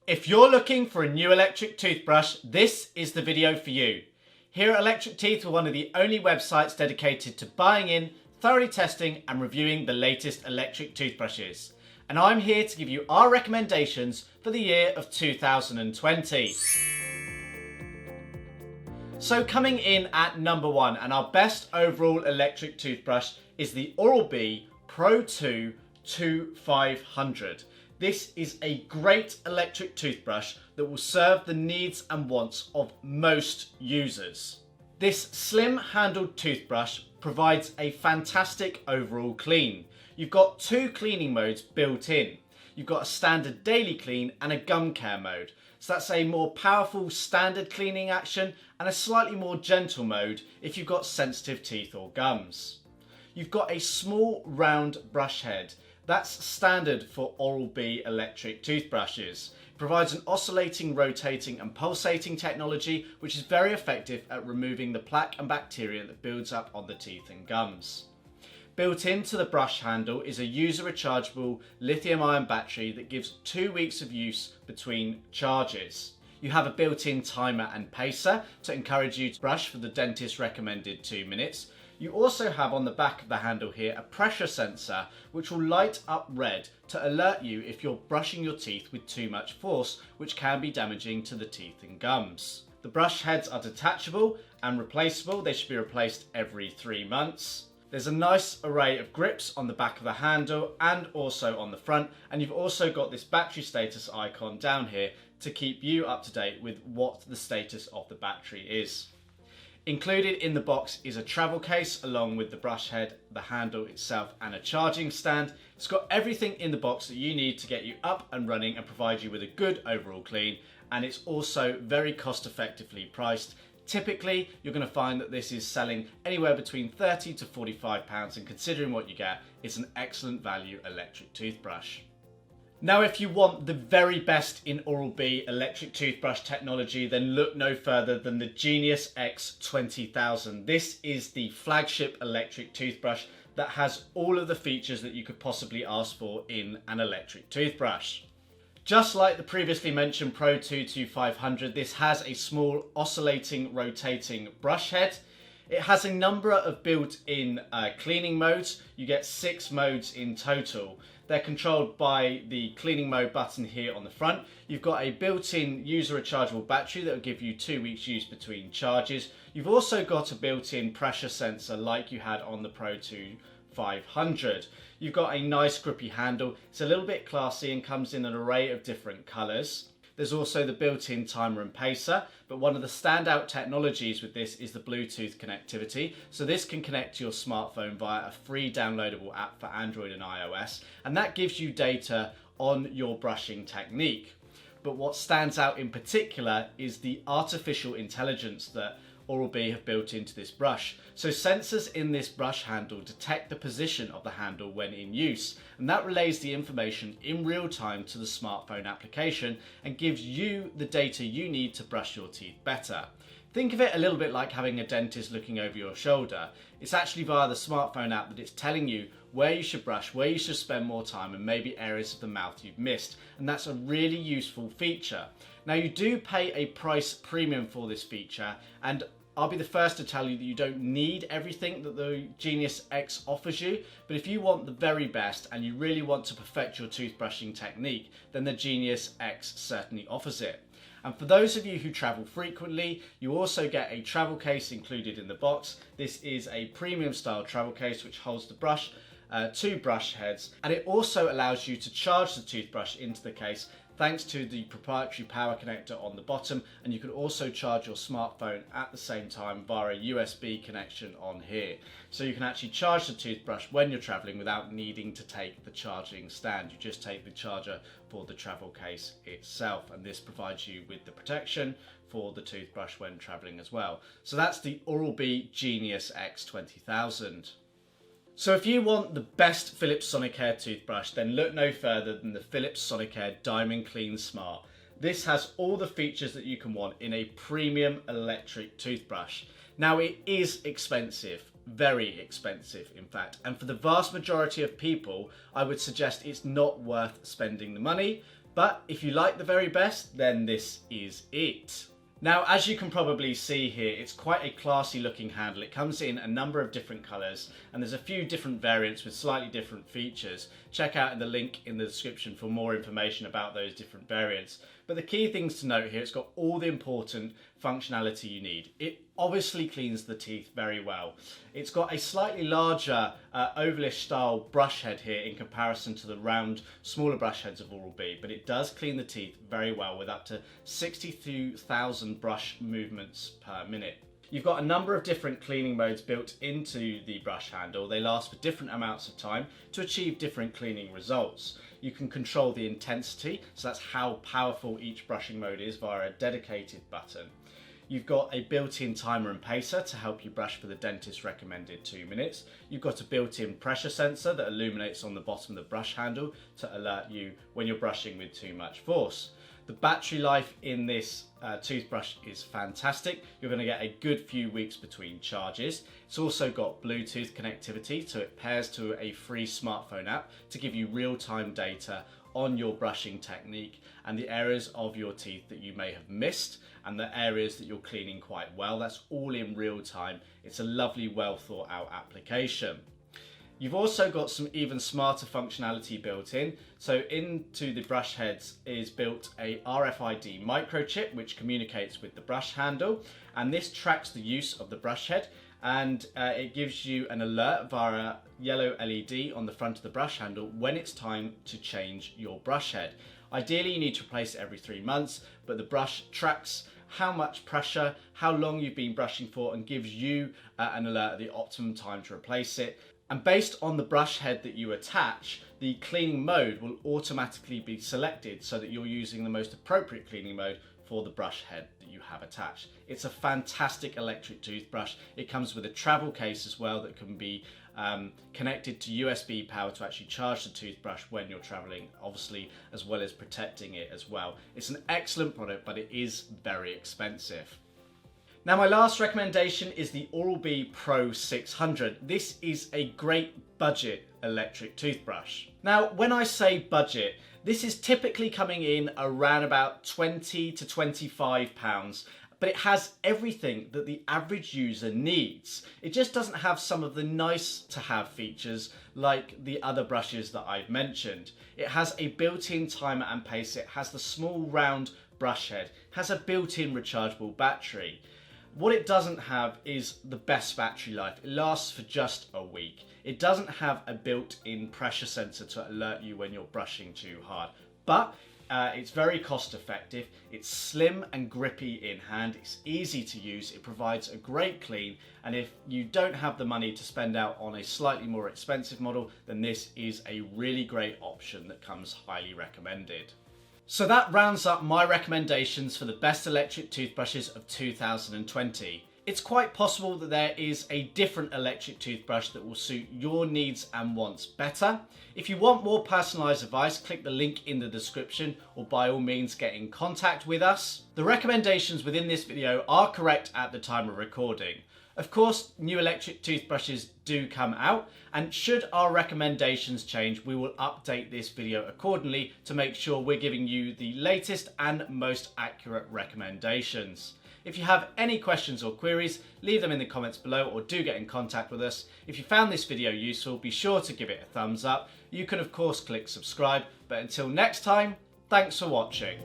If you're looking for a new electric toothbrush, this is the video for you. Here at Electricteeth, we're one of the only websites dedicated to buying in, thoroughly testing and reviewing the latest electric toothbrushes. And I'm here to give you our recommendations for the year of 2020. So coming in at number 1 and our best overall electric toothbrush is the Oral-B Pro 2 2500. This is a great electric toothbrush that will serve the needs and wants of most users. This slim handled toothbrush provides a fantastic overall clean. You've got 2 cleaning modes built in. You've got a standard daily clean and a gum care mode. So that's a more powerful standard cleaning action and a slightly more gentle mode if you've got sensitive teeth or gums. You've got a small round brush head. That's standard for Oral-B electric toothbrushes. It provides an oscillating, rotating and pulsating technology which is very effective at removing the plaque and bacteria that builds up on the teeth and gums. Built into the brush handle is a user rechargeable lithium-ion battery that gives 2 weeks of use between charges. You have a built-in timer and pacer to encourage you to brush for the dentist recommended 2 minutes. You also have on the back of the handle here a pressure sensor which will light up red to alert you if you're brushing your teeth with too much force, which can be damaging to the teeth and gums. The brush heads are detachable and replaceable. They should be replaced every 3 months. There's a nice array of grips on the back of the handle and also on the front, and you've also got this battery status icon down here to keep you up to date with what the status of the battery is. Included in the box is a travel case along with the brush head, the handle itself and a charging stand. It's got everything in the box that you need to get you up and running and provide you with a good overall clean, and it's also very cost effectively priced. Typically you're going to find that this is selling anywhere between £30 to £45, and considering what you get, it's an excellent value electric toothbrush. Now if you want the very best in Oral-B electric toothbrush technology, then look no further than the Genius X 20000. This is the flagship electric toothbrush that has all of the features that you could possibly ask for in an electric toothbrush. Just like the previously mentioned Pro 2 2500, this has a small oscillating, rotating brush head. It has a number of built-in cleaning modes. You get 6 modes in total. They're controlled by the cleaning mode button here on the front. You've got a built-in user rechargeable battery that will give you 2 weeks use between charges. You've also got a built-in pressure sensor like you had on the Pro 2 500. You've got a nice grippy handle. It's a little bit classy and comes in an array of different colours. There's also the built-in timer and pacer, but one of the standout technologies with this is the Bluetooth connectivity. So this can connect to your smartphone via a free downloadable app for Android and iOS, and that gives you data on your brushing technique. But what stands out in particular is the artificial intelligence that Oral-B have built into this brush. So sensors in this brush handle detect the position of the handle when in use, and that relays the information in real time to the smartphone application and gives you the data you need to brush your teeth better. Think of it a little bit like having a dentist looking over your shoulder. It's actually via the smartphone app that it's telling you where you should brush, where you should spend more time, and maybe areas of the mouth you've missed. And that's a really useful feature. Now you do pay a price premium for this feature, and I'll be the first to tell you that you don't need everything that the Genius X offers you, but if you want the very best and you really want to perfect your toothbrushing technique, then the Genius X certainly offers it. And for those of you who travel frequently, you also get a travel case included in the box. This is a premium style travel case which holds the brush, 2 brush heads, and it also allows you to charge the toothbrush into the case thanks to the proprietary power connector on the bottom, and you can also charge your smartphone at the same time via a USB connection on here. So you can actually charge the toothbrush when you're traveling without needing to take the charging stand. You just take the charger for the travel case itself, and this provides you with the protection for the toothbrush when traveling as well. So that's the Oral-B Genius X 20000. So if you want the best Philips Sonicare toothbrush, then look no further than the Philips Sonicare Diamond Clean Smart. This has all the features that you can want in a premium electric toothbrush. Now it is expensive, very expensive in fact, and for the vast majority of people I would suggest it's not worth spending the money. But if you like the very best, then this is it. Now, as you can probably see here, it's quite a classy looking handle. It comes in a number of different colours, and there's a few different variants with slightly different features. Check out the link in the description for more information about those different variants. But the key things to note here, it's got all the important functionality you need. It obviously cleans the teeth very well. It's got a slightly larger ovalish style brush head here in comparison to the round, smaller brush heads of Oral-B, but it does clean the teeth very well with up to 62,000 brush movements per minute. You've got a number of different cleaning modes built into the brush handle. They last for different amounts of time to achieve different cleaning results. You can control the intensity, so that's how powerful each brushing mode is via a dedicated button. You've got a built-in timer and pacer to help you brush for the dentist's recommended 2 minutes. You've got a built-in pressure sensor that illuminates on the bottom of the brush handle to alert you when you're brushing with too much force. The battery life in this toothbrush is fantastic. You're going to get a good few weeks between charges. It's also got Bluetooth connectivity, so it pairs to a free smartphone app to give you real-time data on your brushing technique and the areas of your teeth that you may have missed and the areas that you're cleaning quite well. That's all in real time. It's a lovely, well thought out application. You've also got some even smarter functionality built in. So into the brush heads is built a RFID microchip which communicates with the brush handle, and this tracks the use of the brush head, and it gives you an alert via a yellow LED on the front of the brush handle when it's time to change your brush head. Ideally you need to replace it every 3 months, but the brush tracks how much pressure, how long you've been brushing for, and gives you an alert at the optimum time to replace it. And based on the brush head that you attach, the cleaning mode will automatically be selected so that you're using the most appropriate cleaning mode for the brush head that you have attached. It's a fantastic electric toothbrush. It comes with a travel case as well that can be connected to USB power to actually charge the toothbrush when you're traveling, obviously, as well as protecting it as well. It's an excellent product, but it is very expensive. Now, my last recommendation is the Oral-B Pro 600. This is a great budget electric toothbrush. Now, when I say budget, this is typically coming in around about £20 to £25, but it has everything that the average user needs. It just doesn't have some of the nice to have features like the other brushes that I've mentioned. It has a built-in timer and pacer. It has the small round brush head. It has a built-in rechargeable battery. What it doesn't have is the best battery life. It lasts for just a week. It doesn't have a built-in pressure sensor to alert you when you're brushing too hard. But it's very cost effective. It's slim and grippy in hand. It's easy to use. It provides a great clean. And if you don't have the money to spend out on a slightly more expensive model, then this is a really great option that comes highly recommended. So that rounds up my recommendations for the best electric toothbrushes of 2020. It's quite possible that there is a different electric toothbrush that will suit your needs and wants better. If you want more personalised advice, click the link in the description, or by all means get in contact with us. The recommendations within this video are correct at the time of recording. Of course, new electric toothbrushes do come out, and should our recommendations change, we will update this video accordingly to make sure we're giving you the latest and most accurate recommendations. If you have any questions or queries, leave them in the comments below or do get in contact with us. If you found this video useful, be sure to give it a thumbs up. You can of course click subscribe, but until next time, thanks for watching.